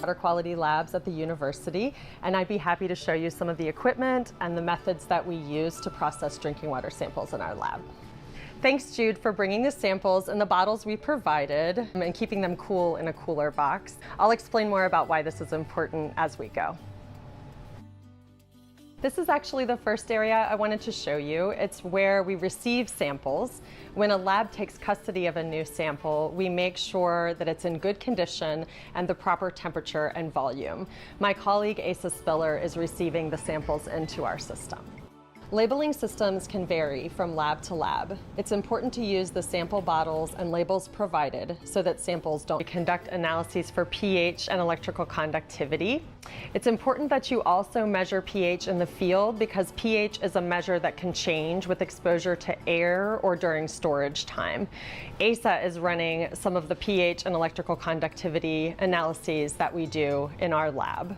water quality labs at the university, and I'd be happy to show you some of the equipment and the methods that we use to process drinking water samples in our lab. Thanks, Jude, for bringing the samples in the bottles we provided and keeping them cool in a cooler box. I'll explain more about why this is important as we go. This is actually the first area I wanted to show you. It's where we receive samples. When a lab takes custody of a new sample, we make sure that it's in good condition and the proper temperature and volume. My colleague Asa Spiller is receiving the samples into our system. Labeling systems can vary from lab to lab. It's important to use the sample bottles and labels provided so that samples don't conduct analyses for pH and electrical conductivity. It's important that you also measure pH in the field because pH is a measure that can change with exposure to air or during storage time. ASA is running some of the pH and electrical conductivity analyses that we do in our lab.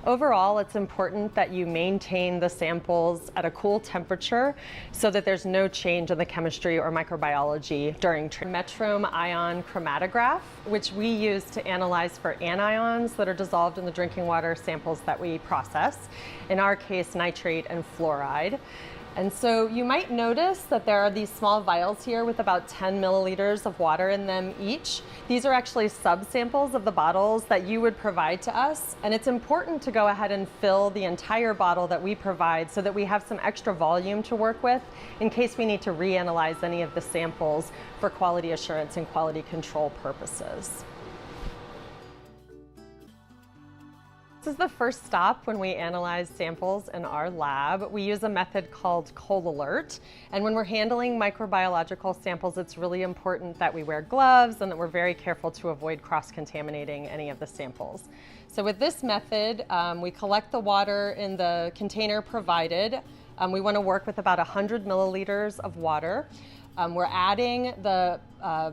Overall, it's important that you maintain the samples at a cool temperature so that there's no change in the chemistry or microbiology during Metrome ion chromatograph, which we use to analyze for anions that are dissolved in the drinking water samples that we process, in our case nitrate and fluoride. And so you might notice that there are these small vials here with about 10 milliliters of water in them each. These are actually subsamples of the bottles that you would provide to us. And it's important to go ahead and fill the entire bottle that we provide so that we have some extra volume to work with in case we need to reanalyze any of the samples for quality assurance and quality control purposes. This is the first stop when we analyze samples in our lab. We use a method called ColAlert, and when we're handling microbiological samples, it's really important that we wear gloves and that we're very careful to avoid cross-contaminating any of the samples. So with this method, we collect the water in the container provided. We want to work with about 100 milliliters of water. We're adding the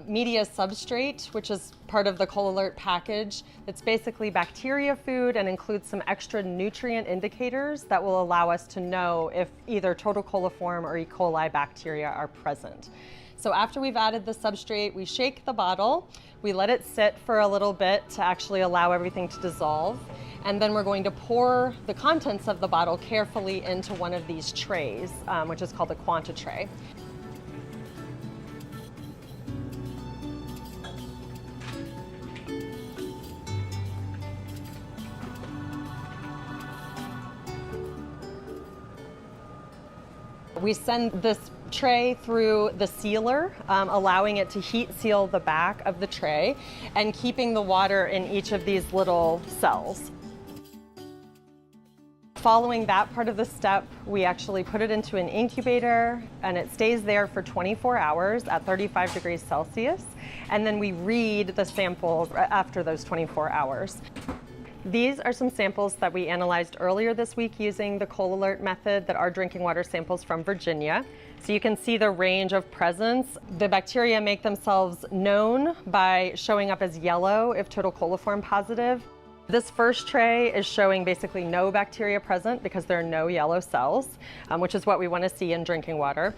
media substrate, which is part of the ColAlert package. It's basically bacteria food and includes some extra nutrient indicators that will allow us to know if either total coliform or E. coli bacteria are present. So after we've added the substrate, we shake the bottle, we let it sit for a little bit to actually allow everything to dissolve, and then we're going to pour the contents of the bottle carefully into one of these trays, which is called a Quanta tray. We send this tray through the sealer, allowing it to heat seal the back of the tray and keeping the water in each of these little cells. Following that part of the step, we actually put it into an incubator and it stays there for 24 hours at 35 degrees Celsius. And then we read the samples after those 24 hours. These are some samples that we analyzed earlier this week using the ColAlert method that are drinking water samples from Virginia. So you can see the range of presence. The bacteria make themselves known by showing up as yellow if total coliform positive. This first tray is showing basically no bacteria present because there are no yellow cells, which is what we want to see in drinking water.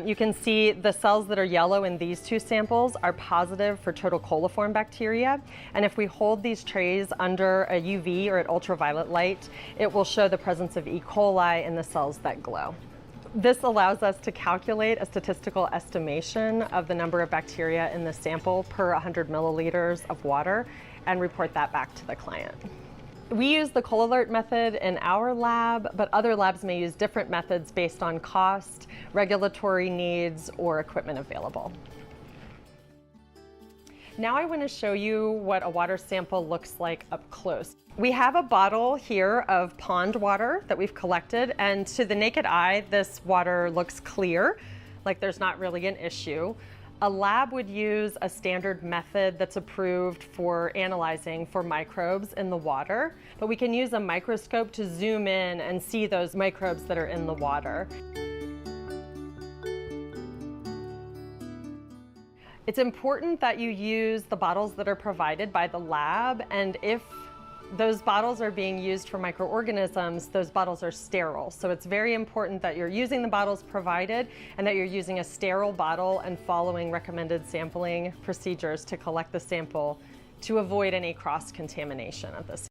You can see the cells that are yellow in these two samples are positive for total coliform bacteria. And if we hold these trays under a UV or at ultraviolet light, it will show the presence of E. coli in the cells that glow. This allows us to calculate a statistical estimation of the number of bacteria in the sample per 100 milliliters of water and report that back to the client. We use the ColAlert method in our lab, but other labs may use different methods based on cost, regulatory needs, or equipment available. Now I want to show you what a water sample looks like up close. We have a bottle here of pond water that we've collected, and to the naked eye, this water looks clear, like there's not really an issue. A lab would use a standard method that's approved for analyzing for microbes in the water, but we can use a microscope to zoom in and see those microbes that are in the water. It's important that you use the bottles that are provided by the lab, and if those bottles are being used for microorganisms, those bottles are sterile. So it's very important that you're using the bottles provided and that you're using a sterile bottle and following recommended sampling procedures to collect the sample to avoid any cross-contamination of this.